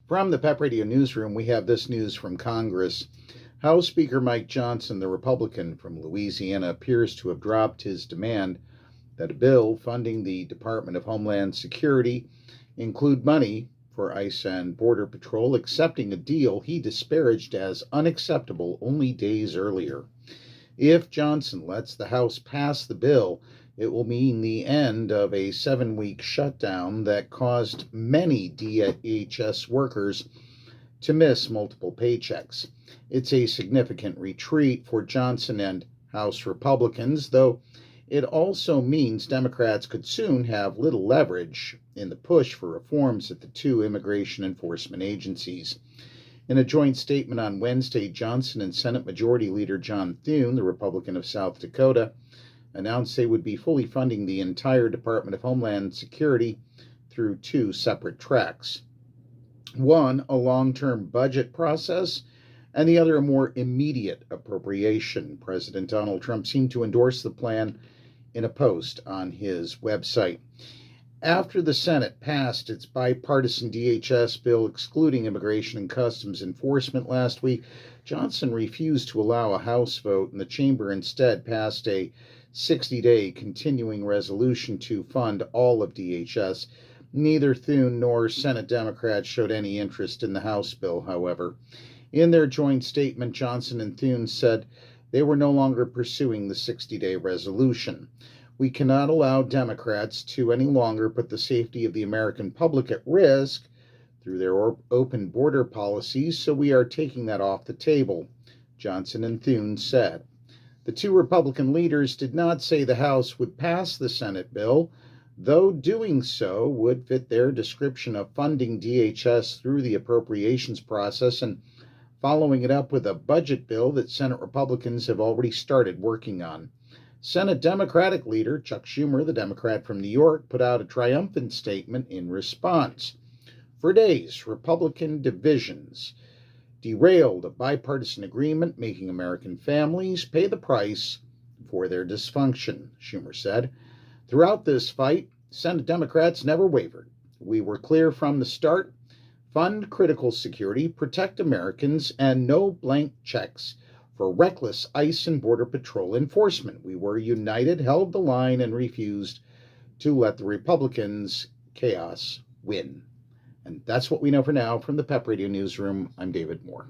From the PEP Radio Newsroom, we have this news from Congress. House Speaker Mike Johnson, the Republican from Louisiana, appears to have dropped his demand that a bill funding the Department of Homeland Security include money for ICE and Border Patrol, accepting a deal he disparaged as unacceptable only days earlier. If Johnson lets the House pass the bill, it will mean the end of a 7-week shutdown that caused many DHS workers to miss multiple paychecks. It's a significant retreat for Johnson and House Republicans, though it also means Democrats could soon have little leverage in the push for reforms at the two immigration enforcement agencies. In a joint statement on Wednesday, Johnson and Senate Majority Leader John Thune, the Republican of South Dakota, announced they would be fully funding the entire Department of Homeland Security through two separate tracks. One, a long-term budget process, and the other, a more immediate appropriation. President Donald Trump seemed to endorse the plan in a post on his website. After the Senate passed its bipartisan DHS bill excluding immigration and customs enforcement last week, Johnson refused to allow a House vote, and the chamber instead passed a 60-day continuing resolution to fund all of DHS. Neither Thune nor Senate Democrats showed any interest in the House bill, however. In their joint statement, Johnson and Thune said they were no longer pursuing the 60-day resolution. We cannot allow Democrats to any longer put the safety of the American public at risk through their open border policies, so we are taking that off the table, Johnson and Thune said. The two Republican leaders did not say the House would pass the Senate bill, though doing so would fit their description of funding DHS through the appropriations process and following it up with a budget bill that Senate Republicans have already started working on. Senate Democratic leader Chuck Schumer, the Democrat from New York, put out a triumphant statement in response. For days, Republican divisions derailed a bipartisan agreement making American families pay the price for their dysfunction, Schumer said. Throughout this fight, Senate Democrats never wavered. We were clear from the start: fund critical security, protect Americans, and no blank checks for reckless ICE and Border Patrol enforcement. We were united, held the line, and refused to let the Republicans' chaos win. And that's what we know for now. From the PEP Radio Newsroom, I'm David Moore.